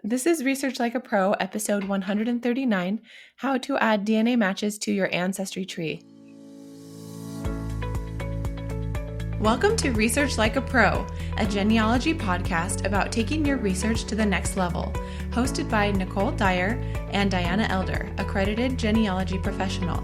This is Research Like a Pro, episode 139, How to Add DNA Matches to Your Ancestry Tree. Welcome to Research Like a Pro, a genealogy podcast about taking your research to the next level, hosted by Nicole Dyer and Diana Elder, accredited genealogy professional.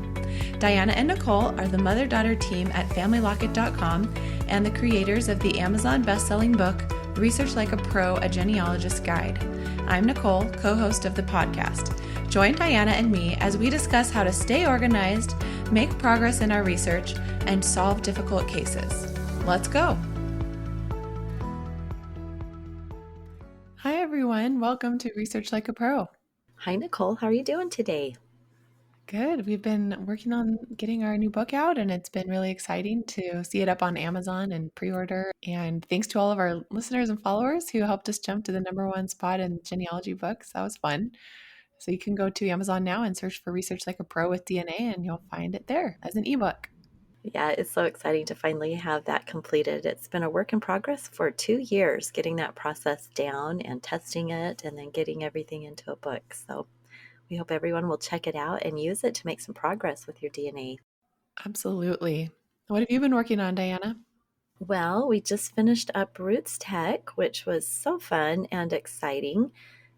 Diana and Nicole are the mother-daughter team at FamilyLocket.com and the creators of the Amazon best-selling book, Research Like a Pro, A Genealogist's Guide. I'm Nicole, co-host of the podcast. Join Diana and me as we discuss how to stay organized, make progress in our research, and solve difficult cases. Let's go. Hi, everyone. Welcome to Research Like a Pro. Hi, Nicole. How are you doing today? Good. We've been working on getting our new book out, and it's been really exciting to see it up on Amazon and pre-order. And thanks to all of our listeners and followers who helped us jump to the #1 spot in genealogy books. That was fun. So you can go to Amazon now and search for Research Like a Pro with DNA, and you'll find it there as an ebook. Yeah, it's so exciting to finally have that completed. It's been a work in progress for 2 years, getting that process down and testing it and then getting everything into a book. So we hope everyone will check it out and use it to make some progress with your DNA. Absolutely. What have you been working on, Diana? Well, we just finished up Roots Tech, which was so fun and exciting.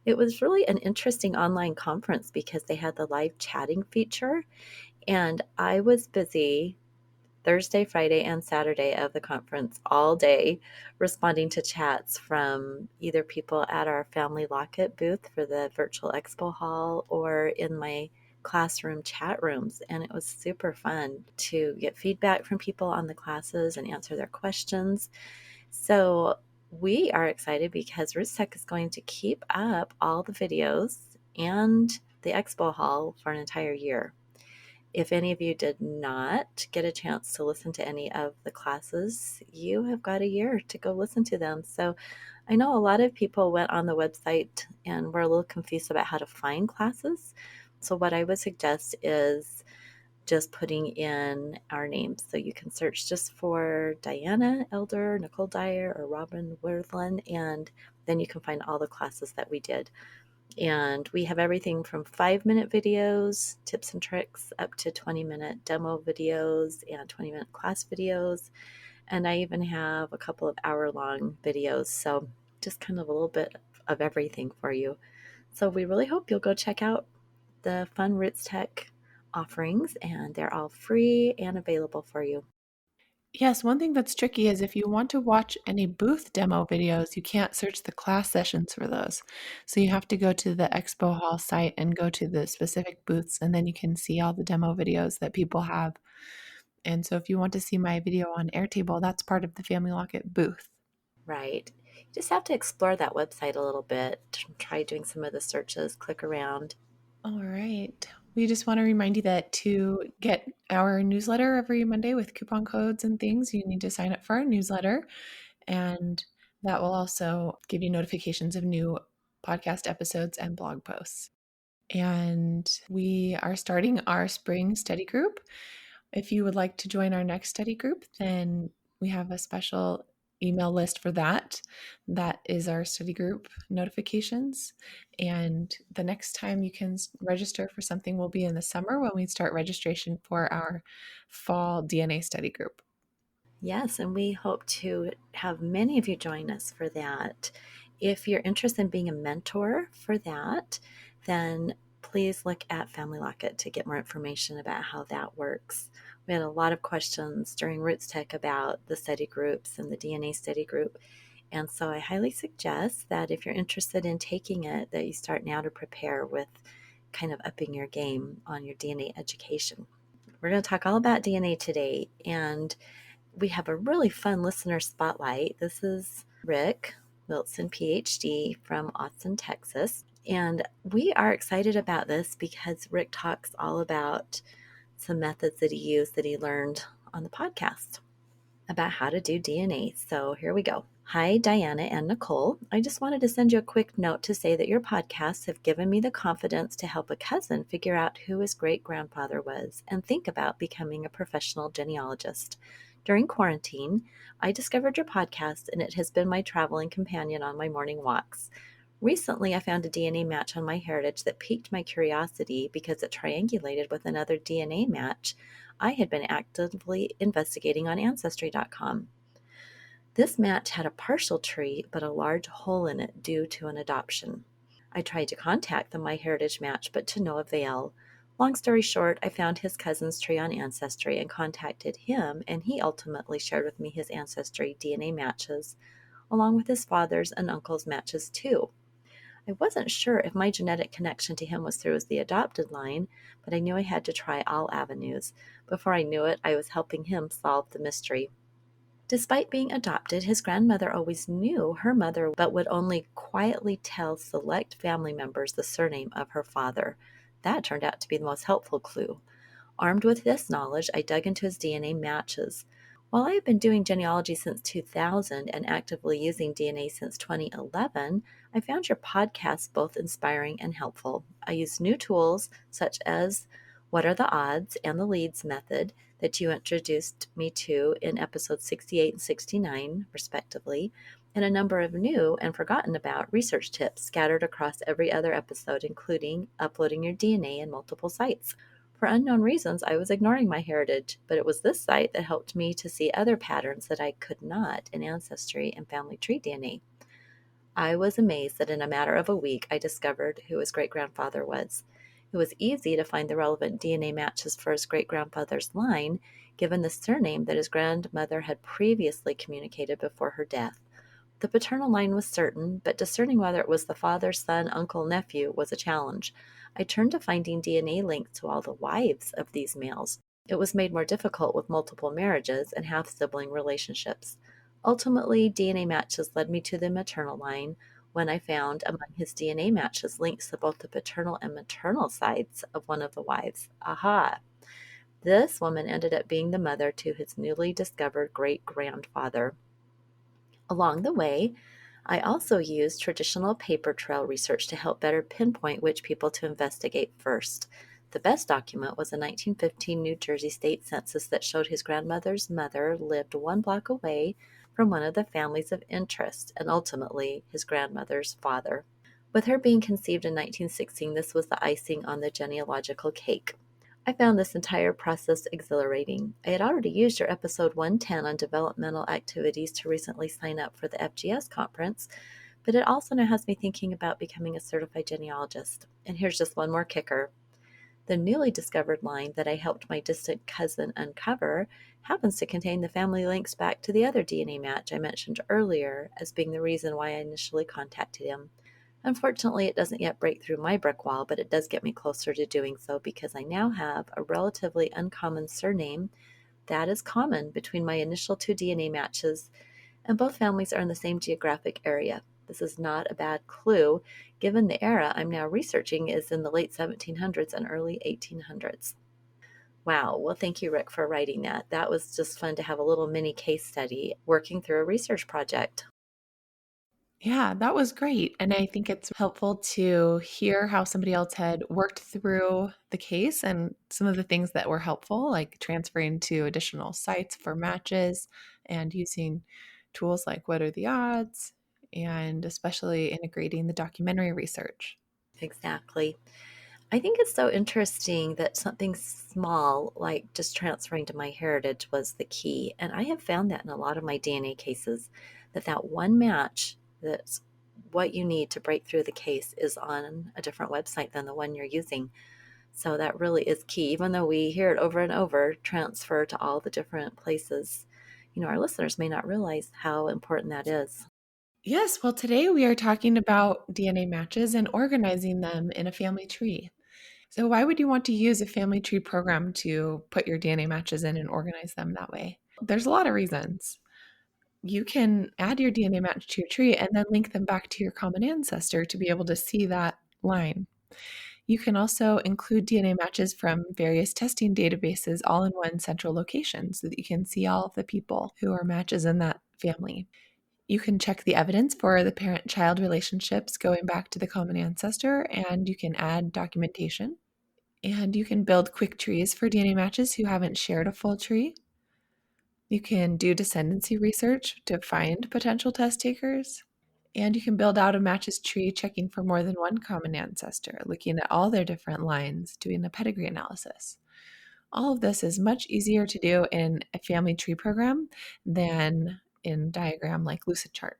It was really an interesting online conference because they had the live chatting feature, and I was busy Thursday, Friday, and Saturday of the conference all day responding to chats from either people at our Family Locket booth for the virtual expo hall or in my classroom chat rooms. And it was super fun to get feedback from people on the classes and answer their questions. So we are excited because Roots Tech is going to keep up all the videos and the expo hall for an entire year. If any of you did not get a chance to listen to any of the classes, you have got a year to go listen to them. So I know a lot of people went on the website and were a little confused about how to find classes. So what I would suggest is just putting in our names. So you can search just for Diana Elder, Nicole Dyer, or Robin Worthland, and then you can find all the classes that we did. And we have everything from 5-minute videos, tips and tricks, up to 20-minute demo videos and 20-minute class videos. And I even have a couple of hour-long videos. So just kind of a little bit of everything for you. So we really hope you'll go check out the fun Roots Tech offerings, and they're all free and available for you. Yes, one thing that's tricky is if you want to watch any booth demo videos, you can't search the class sessions for those. So you have to go to the Expo Hall site and go to the specific booths, and then you can see all the demo videos that people have. And so if you want to see my video on Airtable, that's part of the Family Locket booth. Right. You just have to explore that website a little bit, try doing some of the searches, click around. All right. We just want to remind you that to get our newsletter every Monday with coupon codes and things, you need to sign up for our newsletter. And that will also give you notifications of new podcast episodes and blog posts. And we are starting our spring study group. If you would like to join our next study group, then we have a special email list for that. That is our study group notifications. And the next time you can register for something will be in the summer when we start registration for our fall DNA study group. Yes, and we hope to have many of you join us for that. If you're interested in being a mentor for that, then please look at Family Locket to get more information about how that works. We had a lot of questions during Roots Tech about the study groups and the DNA study group. And so I highly suggest that if you're interested in taking it, that you start now to prepare with kind of upping your game on your DNA education. We're going to talk all about DNA today, and we have a really fun listener spotlight. This is Rick Wilson, PhD from Austin, Texas. And we are excited about this because Rick talks all about some methods that he used that he learned on the podcast about how to do DNA. So here we go. Hi, Diana and Nicole. I just wanted to send you a quick note to say that your podcasts have given me the confidence to help a cousin figure out who his great-grandfather was and think about becoming a professional genealogist. During quarantine, I discovered your podcast, and it has been my traveling companion on my morning walks. Recently, I found a DNA match on MyHeritage that piqued my curiosity because it triangulated with another DNA match I had been actively investigating on Ancestry.com. This match had a partial tree, but a large hole in it due to an adoption. I tried to contact the MyHeritage match, but to no avail. Long story short, I found his cousin's tree on Ancestry and contacted him, and he ultimately shared with me his Ancestry DNA matches, along with his father's and uncle's matches too. I wasn't sure if my genetic connection to him was through the adopted line, but I knew I had to try all avenues. Before I knew it, I was helping him solve the mystery. Despite being adopted, his grandmother always knew her mother, but would only quietly tell select family members the surname of her father. That turned out to be the most helpful clue. Armed with this knowledge, I dug into his DNA matches. While I have been doing genealogy since 2000 and actively using DNA since 2011, I found your podcast both inspiring and helpful. I use new tools such as What Are the Odds and the Leads method that you introduced me to in episodes 68 and 69, respectively, and a number of new and forgotten about research tips scattered across every other episode, including uploading your DNA in multiple sites. For unknown reasons, I was ignoring MyHeritage, but it was this site that helped me to see other patterns that I could not in Ancestry and Family Tree DNA. I was amazed that in a matter of a week, I discovered who his great grandfather was. It was easy to find the relevant DNA matches for his great grandfather's line, given the surname that his grandmother had previously communicated before her death. The paternal line was certain, but discerning whether it was the father, son, uncle, nephew was a challenge. I turned to finding DNA links to all the wives of these males. It was made more difficult with multiple marriages and half sibling relationships. Ultimately, DNA matches led me to the maternal line when I found among his DNA matches links to both the paternal and maternal sides of one of the wives. Aha! This woman ended up being the mother to his newly discovered great grandfather. Along the way, I also used traditional paper trail research to help better pinpoint which people to investigate first. The best document was a 1915 New Jersey state census that showed his grandmother's mother lived one block away from one of the families of interest, and ultimately his grandmother's father. With her being conceived in 1916, this was the icing on the genealogical cake. I found this entire process exhilarating. I had already used your episode 110 on developmental activities to recently sign up for the FGS conference, but it also now has me thinking about becoming a certified genealogist. And here's just one more kicker. The newly discovered line that I helped my distant cousin uncover happens to contain the family links back to the other DNA match I mentioned earlier as being the reason why I initially contacted him. Unfortunately, it doesn't yet break through my brick wall, but it does get me closer to doing so because I now have a relatively uncommon surname that is common between my initial two DNA matches, and both families are in the same geographic area. This is not a bad clue, given the era I'm now researching is in the late 1700s and early 1800s. Wow. Well, thank you, Rick, for writing that. That was just fun to have a little mini case study working through a research project. Yeah, that was great. And I think it's helpful to hear how somebody else had worked through the case and some of the things that were helpful, like transferring to additional sites for matches and using tools like What Are the Odds, and especially integrating the documentary research. Exactly. I think it's so interesting that something small like just transferring to MyHeritage was the key. And I have found that in a lot of my DNA cases, that one match that's what you need to break through the case is on a different website than the one you're using. So that really is key. Even though we hear it over and over, transfer to all the different places. Our listeners may not realize how important that is. Yes, well, today we are talking about DNA matches and organizing them in a family tree. So, why would you want to use a family tree program to put your DNA matches in and organize them that way? There's a lot of reasons. You can add your DNA match to your tree and then link them back to your common ancestor to be able to see that line. You can also include DNA matches from various testing databases all in one central location so that you can see all of the people who are matches in that family. You can check the evidence for the parent child relationships going back to the common ancestor, and you can add documentation. And you can build quick trees for DNA matches who haven't shared a full tree. You can do descendancy research to find potential test takers. And you can build out a matches tree checking for more than one common ancestor, looking at all their different lines, doing a pedigree analysis. All of this is much easier to do in a family tree program than in diagram like Lucidchart.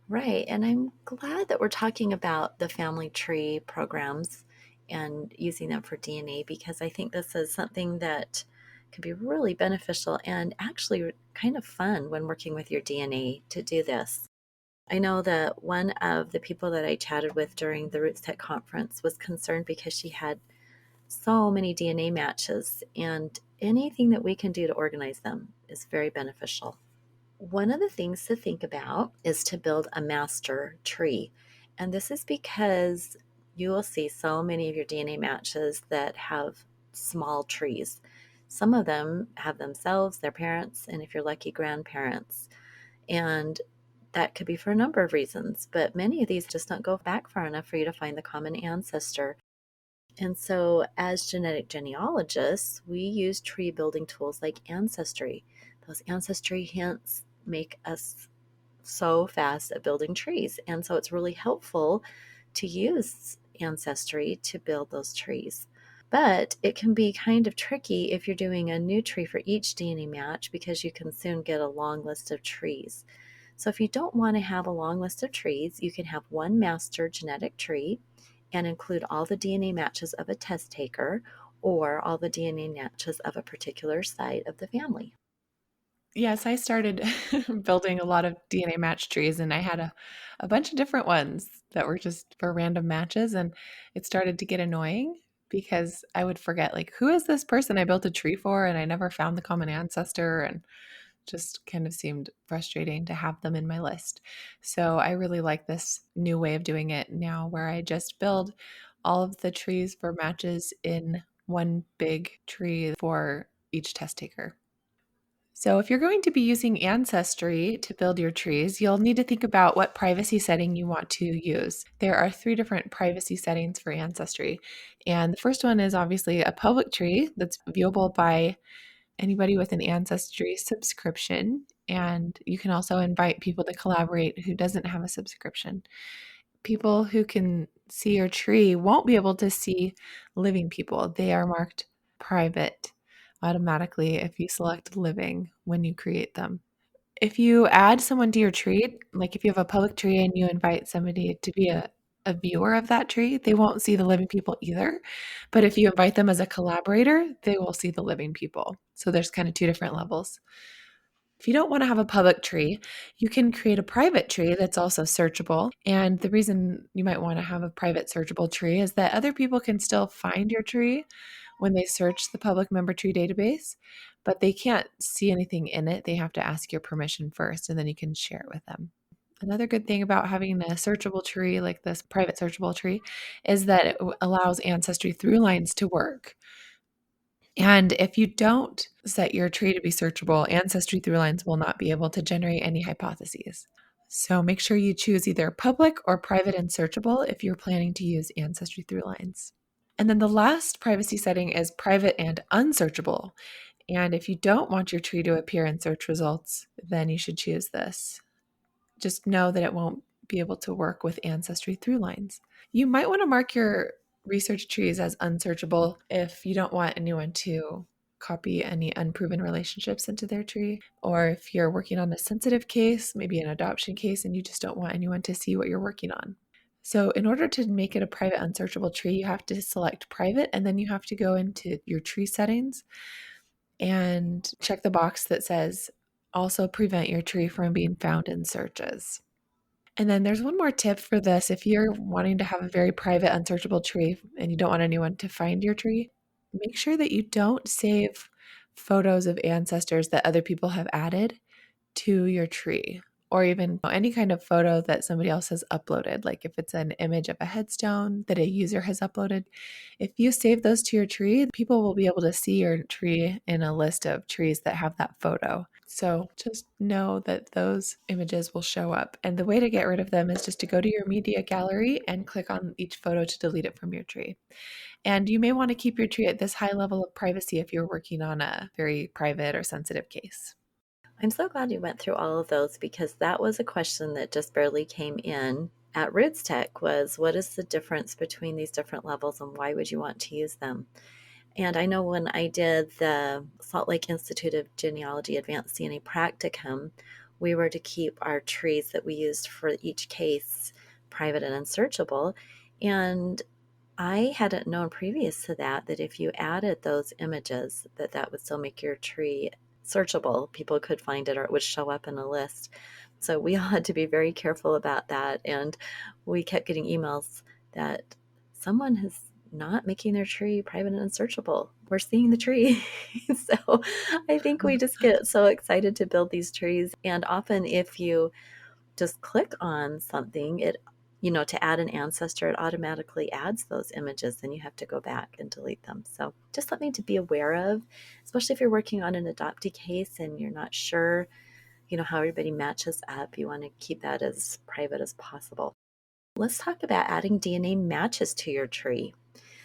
Right. And I'm glad that we're talking about the family tree programs and using them for DNA, because I think this is something that can be really beneficial and actually kind of fun when working with your DNA to do this. I know that one of the people that I chatted with during the Roots Tech conference was concerned because she had so many DNA matches, and anything that we can do to organize them is very beneficial. One of the things to think about is to build a master tree. And this is because you will see so many of your DNA matches that have small trees. Some of them have themselves, their parents, and if you're lucky, grandparents. And that could be for a number of reasons, but many of these just don't go back far enough for you to find the common ancestor. And so, as genetic genealogists, we use tree building tools like Ancestry. Those ancestry hints make us so fast at building trees. And so, it's really helpful to use Ancestry to build those trees. But it can be kind of tricky if you're doing a new tree for each DNA match, because you can soon get a long list of trees. So, if you don't want to have a long list of trees, you can have one master genetic tree and include all the DNA matches of a test taker or all the DNA matches of a particular side of the family. Yes, I started building a lot of DNA match trees, and I had a bunch of different ones that were just for random matches. And it started to get annoying because I would forget, like, who is this person I built a tree for? And I never found the common ancestor, and just kind of seemed frustrating to have them in my list. So I really like this new way of doing it now, where I just build all of the trees for matches in one big tree for each test taker. So, if you're going to be using Ancestry to build your trees, you'll need to think about what privacy setting you want to use. There are three different privacy settings for Ancestry. And the first one is obviously a public tree that's viewable by anybody with an Ancestry subscription. And you can also invite people to collaborate who doesn't have a subscription. People who can see your tree won't be able to see living people. They are marked private automatically if you select living when you create them. If you add someone to your tree, like if you have a public tree and you invite somebody to be a viewer of that tree, they won't see the living people either. But if you invite them as a collaborator, they will see the living people. So there's kind of two different levels. If you don't want to have a public tree, you can create a private tree that's also searchable. And the reason you might want to have a private searchable tree is that other people can still find your tree when they search the public member tree database, but they can't see anything in it. They have to ask your permission first, and then you can share it with them. Another good thing about having a searchable tree like this private searchable tree is that it allows Ancestry through lines to work. And if you don't set your tree to be searchable, Ancestry Throughlines will not be able to generate any hypotheses. So make sure you choose either public or private and searchable if you're planning to use Ancestry Throughlines. And then the last privacy setting is private and unsearchable. And if you don't want your tree to appear in search results, then you should choose this. Just know that it won't be able to work with Ancestry Throughlines. You might want to mark your research trees as unsearchable if you don't want anyone to copy any unproven relationships into their tree, or if you're working on a sensitive case, maybe an adoption case, and you just don't want anyone to see what you're working on. So, in order to make it a private unsearchable tree, you have to select private, and then you have to go into your tree settings and check the box that says also prevent your tree from being found in searches. And then there's one more tip for this. If you're wanting to have a very private, unsearchable tree and you don't want anyone to find your tree, make sure that you don't save photos of ancestors that other people have added to your tree, or even any kind of photo that somebody else has uploaded. Like if it's an image of a headstone that a user has uploaded, if you save those to your tree, people will be able to see your tree in a list of trees that have that photo. So just know that those images will show up. And the way to get rid of them is just to go to your media gallery and click on each photo to delete it from your tree. And you may want to keep your tree at this high level of privacy if you're working on a very private or sensitive case. I'm so glad you went through all of those because that was a question that just barely came in at Roots Tech was what is the difference between these different levels and why would you want to use them? And I know when I did the Salt Lake Institute of Genealogy Advanced DNA Practicum, we were to keep our trees that we used for each case private and unsearchable. And I hadn't known previous to that that if you added those images, that would still make your tree searchable. People could find it or it would show up in a list. So we all had to be very careful about that. And we kept getting emails that someone is not making their tree private and unsearchable. We're seeing the tree. So I think we just get so excited to build these trees. And often if you just click on something, to add an ancestor, it automatically adds those images. Then you have to go back and delete them. So just something to be aware of, especially if you're working on an adoptee case and you're not sure, how everybody matches up. You want to keep that as private as possible. Let's talk about adding DNA matches to your tree.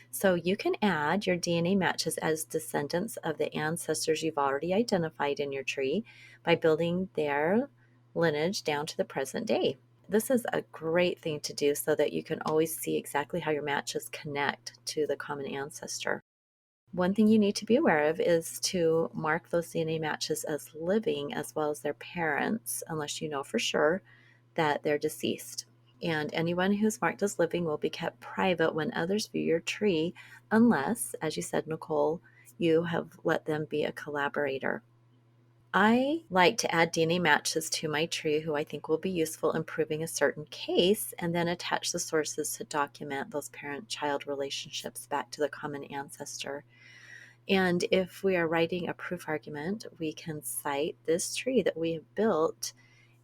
So you can add your DNA matches as descendants of the ancestors you've already identified in your tree by building their lineage down to the present day. This is a great thing to do so that you can always see exactly how your matches connect to the common ancestor. One thing you need to be aware of is to mark those DNA matches as living as well as their parents, unless you know for sure that they're deceased. And anyone who's marked as living will be kept private when others view your tree, unless, as you said, Nicole, you have let them be a collaborator. I like to add DNA matches to my tree who I think will be useful in proving a certain case, and then attach the sources to document those parent-child relationships back to the common ancestor. And if we are writing a proof argument, we can cite this tree that we have built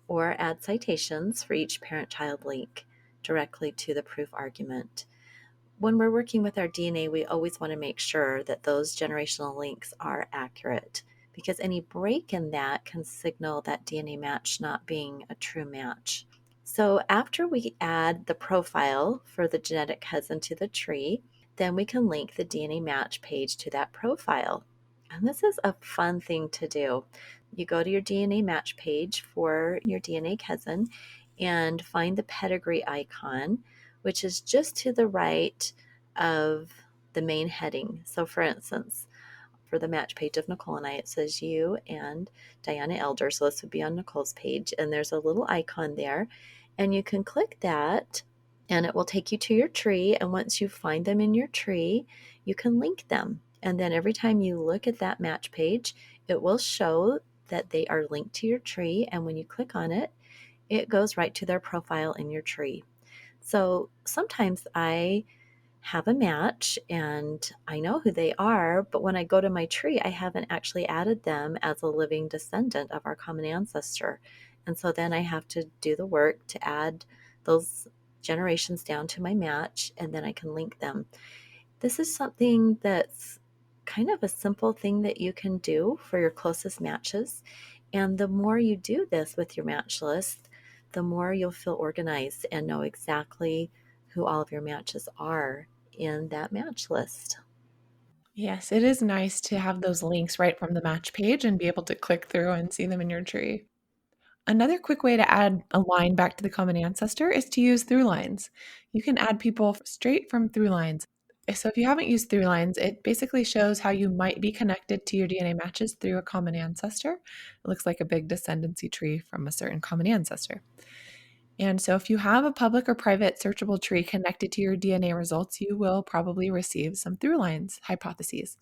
or add citations for each parent-child link directly to the proof argument. When we're working with our DNA, we always want to make sure that those generational links are accurate because any break in that can signal that DNA match not being a true match. So after we add the profile for the genetic cousin to the tree, then we can link the DNA match page to that profile. And this is a fun thing to do. You go to your DNA match page for your DNA cousin and find the pedigree icon, which is just to the right of the main heading. So for instance, for the match page of Nicole and I, it says you and Diana Elder. So this would be on Nicole's page. And there's a little icon there. And you can click that and it will take you to your tree. And once you find them in your tree, you can link them. And then every time you look at that match page, it will show that they are linked to your tree. And when you click on it, it goes right to their profile in your tree. So sometimes I have a match and I know who they are, but when I go to my tree, I haven't actually added them as a living descendant of our common ancestor. And so then I have to do the work to add those generations down to my match and then I can link them. This is something that's kind of a simple thing that you can do for your closest matches. And the more you do this with your match list, the more you'll feel organized and know exactly who all of your matches are in that match list. Yes, it is nice to have those links right from the match page and be able to click through and see them in your tree. Another quick way to add a line back to the common ancestor is to use through lines. You can add people straight from through lines. So if you haven't used through lines, it basically shows how you might be connected to your DNA matches through a common ancestor. It looks like a big descendancy tree from a certain common ancestor. And so if you have a public or private searchable tree connected to your DNA results, you will probably receive some through lines hypotheses.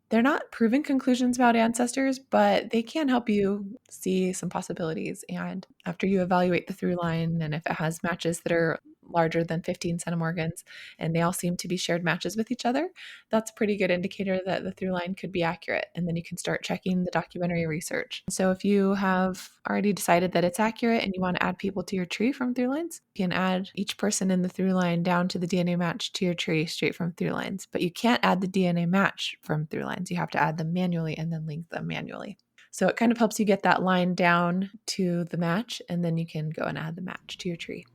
They're not proven conclusions about ancestors, but they can help you see some possibilities. And after you evaluate the through line, and if it has matches that are larger than 15 centimorgans and they all seem to be shared matches with each other, that's a pretty good indicator that the through line could be accurate. And then you can start checking the documentary research. So if you have already decided that it's accurate and you want to add people to your tree from through lines, you can add each person in the through line down to the DNA match to your tree straight from through lines. But you can't add the DNA match from through lines. You have to add them manually and then link them manually. So it kind of helps you get that line down to the match, and then you can go and add the match to your tree.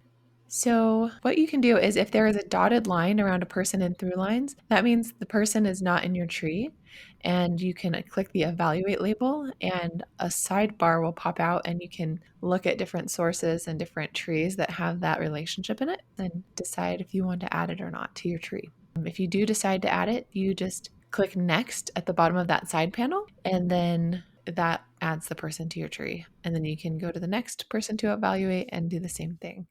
So, what you can do is if there is a dotted line around a person in through lines, that means the person is not in your tree. And you can click the evaluate label, and a sidebar will pop out, and you can look at different sources and different trees that have that relationship in it and decide if you want to add it or not to your tree. If you do decide to add it, you just click next at the bottom of that side panel, and then that adds the person to your tree. And then you can go to the next person to evaluate and do the same thing.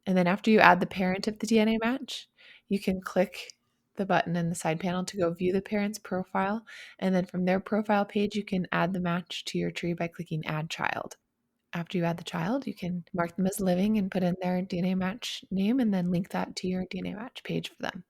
And then after you add the parent of the DNA match, you can click the button in the side panel to go view the parent's profile. And then from their profile page, you can add the match to your tree by clicking add child. After you add the child, you can mark them as living and put in their DNA match name and then link that to your DNA match page for them.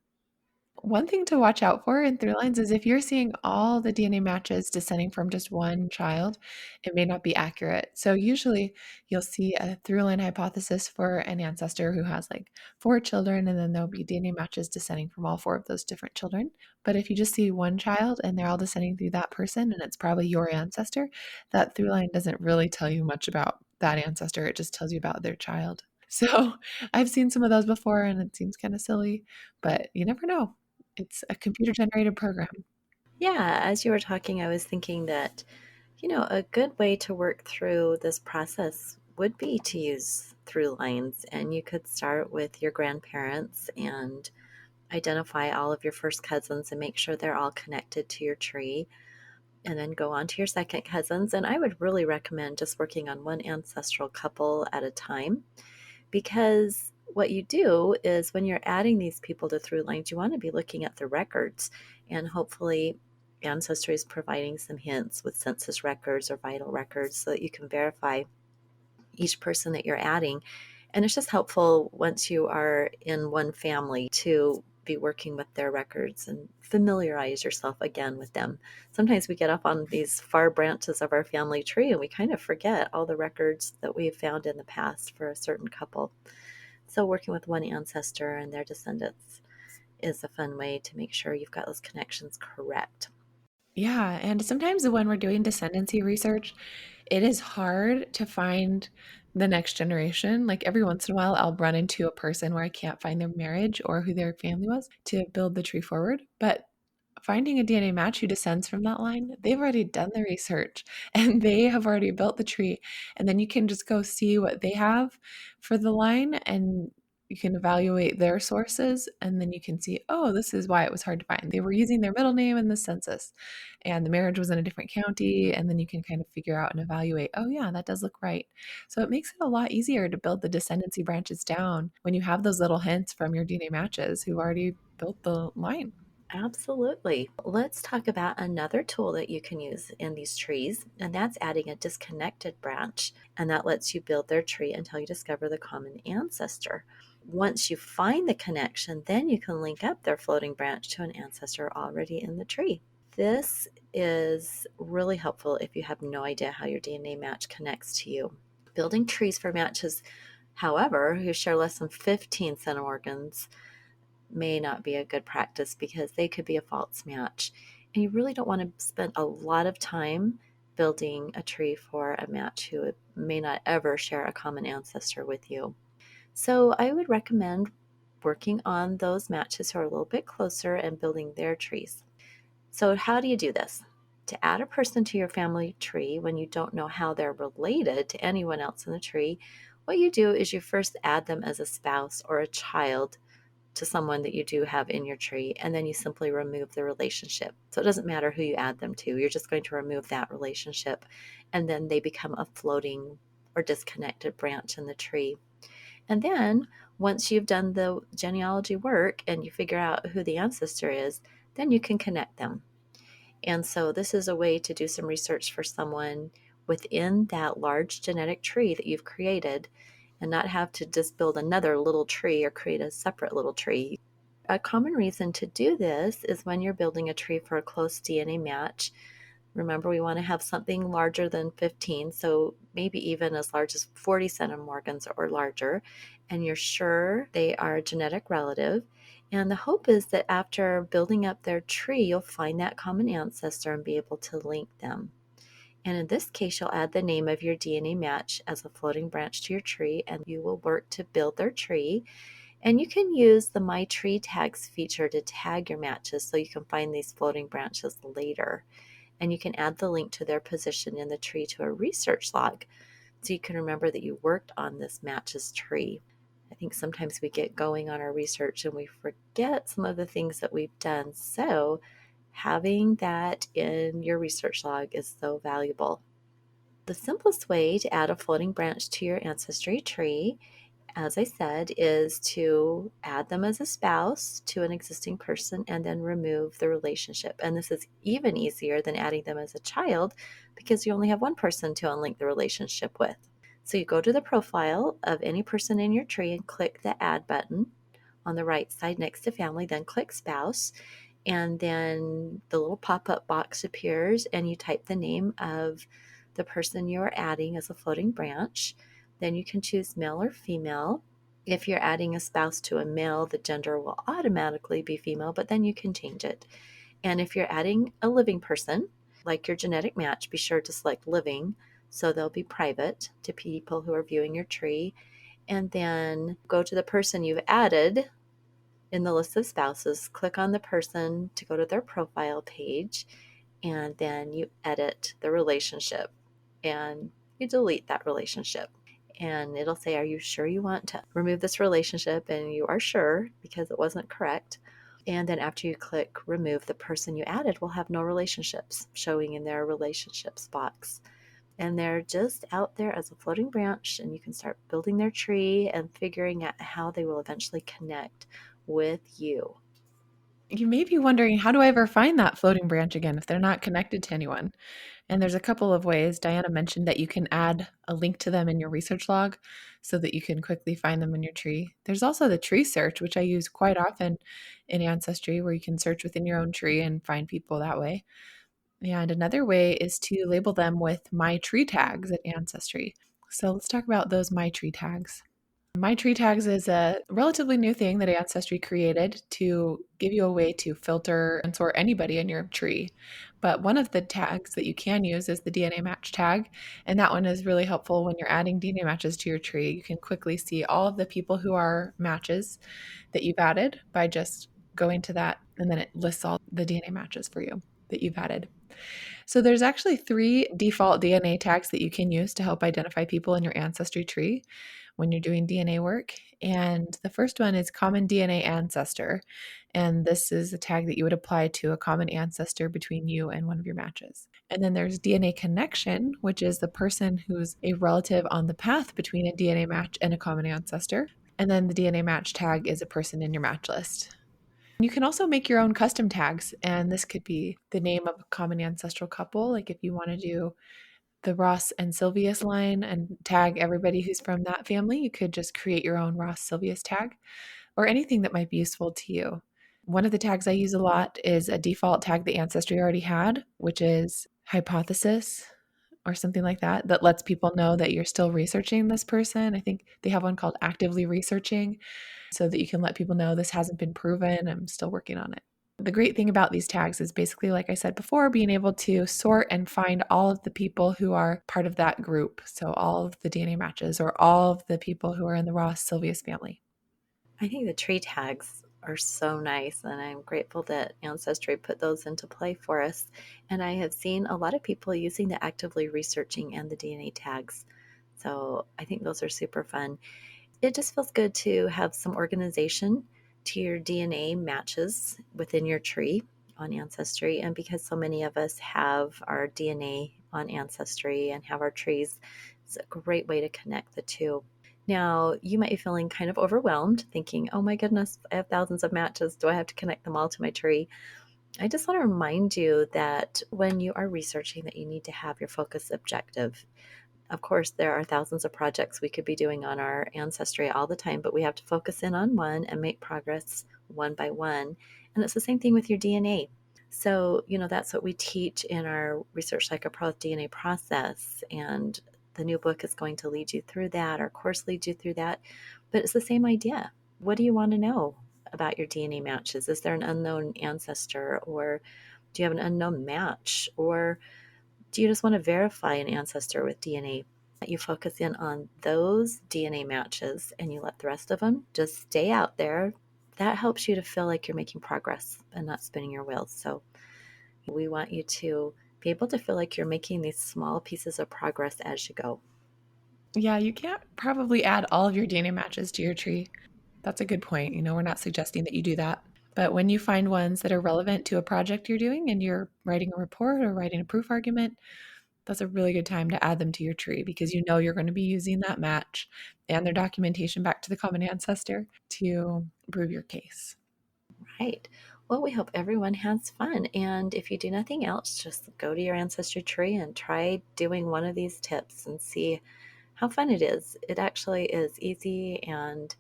One thing to watch out for in through lines is if you're seeing all the DNA matches descending from just one child, it may not be accurate. So usually you'll see a through line hypothesis for an ancestor who has like 4 children, and then there'll be DNA matches descending from all 4 of those different children. But if you just see one child and they're all descending through that person and it's probably your ancestor, that through line doesn't really tell you much about that ancestor. It just tells you about their child. So I've seen some of those before and it seems kind of silly, but you never know. It's a computer generated program. Yeah, as you were talking, I was thinking that, a good way to work through this process would be to use through lines. And you could start with your grandparents and identify all of your first cousins and make sure they're all connected to your tree. And then go on to your second cousins. And I would really recommend just working on one ancestral couple at a time, because what you do is when you're adding these people to through lines, you want to be looking at the records, and hopefully Ancestry is providing some hints with census records or vital records so that you can verify each person that you're adding. And it's just helpful once you are in one family to be working with their records and familiarize yourself again with them. Sometimes we get up on these far branches of our family tree and we kind of forget all the records that we've found in the past for a certain couple. So working with one ancestor and their descendants is a fun way to make sure you've got those connections correct. Yeah. And sometimes when we're doing descendancy research, it is hard to find the next generation. Like every once in a while, I'll run into a person where I can't find their marriage or who their family was to build the tree forward. But finding a DNA match who descends from that line, they've already done the research and they have already built the tree. And then you can just go see what they have for the line and you can evaluate their sources. And then you can see, oh, this is why it was hard to find. They were using their middle name in the census and the marriage was in a different county. And then you can kind of figure out and evaluate, oh, yeah, that does look right. So it makes it a lot easier to build the descendancy branches down when you have those little hints from your DNA matches who already built the line. Absolutely. Let's talk about another tool that you can use in these trees, and that's adding a disconnected branch. And that lets you build their tree until you discover the common ancestor. Once you find the connection, then you can link up their floating branch to an ancestor already in the tree. This is really helpful if you have no idea how your DNA match connects to you. Building trees for matches, however, who share less than 15 centimorgans may not be a good practice because they could be a false match. And you really don't want to spend a lot of time building a tree for a match who may not ever share a common ancestor with you. So I would recommend working on those matches who are a little bit closer and building their trees. So, how do you do this? To add a person to your family tree when you don't know how they're related to anyone else in the tree, what you do is you first add them as a spouse or a child to someone that you do have in your tree, and then you simply remove the relationship. So it doesn't matter who you add them to, you're just going to remove that relationship, and then they become a floating or disconnected branch in the tree. And then once you've done the genealogy work and you figure out who the ancestor is, then you can connect them. And so this is a way to do some research for someone within that large genetic tree that you've created and not have to just build another little tree or create a separate little tree. A common reason to do this is when you're building a tree for a close DNA match. Remember, we want to have something larger than 15, so maybe even as large as 40 centimorgans or larger, and you're sure they are a genetic relative. And the hope is that after building up their tree, you'll find that common ancestor and be able to link them. And in this case, you'll add the name of your DNA match as a floating branch to your tree, and you will work to build their tree. And you can use the MyTreeTags feature to tag your matches so you can find these floating branches later. And you can add the link to their position in the tree to a research log so you can remember that you worked on this match's tree. I think sometimes we get going on our research and we forget some of the things that we've done. So having that in your research log is so valuable. The simplest way to add a floating branch to your ancestry tree, as I said, is to add them as a spouse to an existing person and then remove the relationship. And this is even easier than adding them as a child because you only have one person to unlink the relationship with. So you go to the profile of any person in your tree and click the add button on the right side next to family, then click spouse. And then the little pop-up box appears and you type the name of the person you are adding as a floating branch. Then you can choose male or female. If you're adding a spouse to a male, the gender will automatically be female, but then you can change it. And if you're adding a living person, like your genetic match, be sure to select living so they'll be private to people who are viewing your tree. And then go to the person you've added in the list of spouses, click on the person to go to their profile page, and then you edit the relationship and you delete that relationship. And it'll say, are you sure you want to remove this relationship? And you are sure because it wasn't correct. And then after you click remove, the person you added will have no relationships showing in their relationships box. And they're just out there as a floating branch, and you can start building their tree and figuring out how they will eventually connect with you. You may be wondering, how do I ever find that floating branch again if they're not connected to anyone? And there's a couple of ways. Diana mentioned that you can add a link to them in your research log so that you can quickly find them in your tree. There's also the tree search, which I use quite often in Ancestry, where you can search within your own tree and find people that way. And another way is to label them with MyTreeTags at Ancestry. So let's talk about those MyTreeTags. MyTreeTags is a relatively new thing that Ancestry created to give you a way to filter and sort anybody in your tree. But one of the tags that you can use is the DNA match tag. And that one is really helpful when you're adding DNA matches to your tree. You can quickly see all of the people who are matches that you've added by just going to that, and then it lists all the DNA matches for you that you've added. So there's actually 3 default DNA tags that you can use to help identify people in your ancestry tree when you're doing DNA work. And the first one is common DNA ancestor. And this is a tag that you would apply to a common ancestor between you and one of your matches. And then there's DNA connection, which is the person who's a relative on the path between a DNA match and a common ancestor. And then the DNA match tag is a person in your match list. You can also make your own custom tags, and this could be the name of a common ancestral couple. Like if you want to do the Ross and Silvius line and tag everybody who's from that family, you could just create your own Ross Silvius tag or anything that might be useful to you. One of the tags I use a lot is a default tag that Ancestry already had, which is hypothesis or something like that, that lets people know that you're still researching this person. I think they have one called actively researching, so that you can let people know this hasn't been proven. I'm still working on it. The great thing about these tags is basically, like I said before, being able to sort and find all of the people who are part of that group. So all of the DNA matches or all of the people who are in the Ross Silvius family. I think the tree tags are so nice, and I'm grateful that Ancestry put those into play for us. And I have seen a lot of people using the actively researching and the DNA tags. So I think those are super fun. It just feels good to have some organization to your DNA matches within your tree on Ancestry. And because so many of us have our DNA on Ancestry and have our trees, it's a great way to connect the two. Now, you might be feeling kind of overwhelmed, thinking, oh my goodness, I have thousands of matches. Do I have to connect them all to my tree? I just want to remind you that when you are researching, that you need to have your focus objective. Of course, there are thousands of projects we could be doing on our ancestry all the time, but we have to focus in on one and make progress one by one. And it's the same thing with your DNA. So, that's what we teach in our Research Like a Pro DNA process. And the new book is going to lead you through that. Our course leads you through that. But it's the same idea. What do you want to know about your DNA matches? Is there an unknown ancestor, or do you have an unknown match? Or do do you just want to verify an ancestor with DNA? You focus in on those DNA matches and you let the rest of them just stay out there. That helps you to feel like you're making progress and not spinning your wheels. So we want you to be able to feel like you're making these small pieces of progress as you go. Yeah, you can't probably add all of your DNA matches to your tree. That's a good point. We're not suggesting that you do that. But when you find ones that are relevant to a project you're doing and you're writing a report or writing a proof argument, that's a really good time to add them to your tree because you're going to be using that match and their documentation back to the common ancestor to prove your case. Right. Well, we hope everyone has fun. And if you do nothing else, just go to your ancestry tree and try doing one of these tips and see how fun it is. It actually is easy and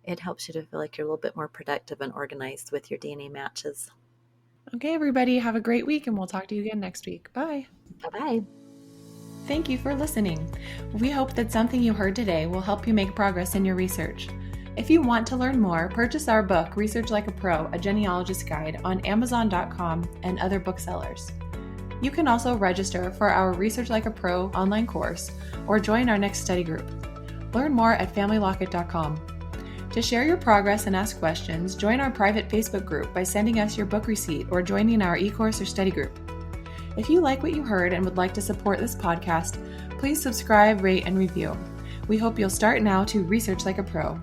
it helps you to feel like you're a little bit more productive and organized with your DNA matches. Okay, everybody, have a great week and we'll talk to you again next week. Bye. Bye-bye. Thank you for listening. We hope that something you heard today will help you make progress in your research. If you want to learn more, purchase our book, Research Like a Pro, A Genealogist Guide, on Amazon.com and other booksellers. You can also register for our Research Like a Pro online course or join our next study group. Learn more at FamilyLocket.com. To share your progress and ask questions, join our private Facebook group by sending us your book receipt or joining our eCourse or study group. If you like what you heard and would like to support this podcast, please subscribe, rate, and review. We hope you'll start now to research like a pro.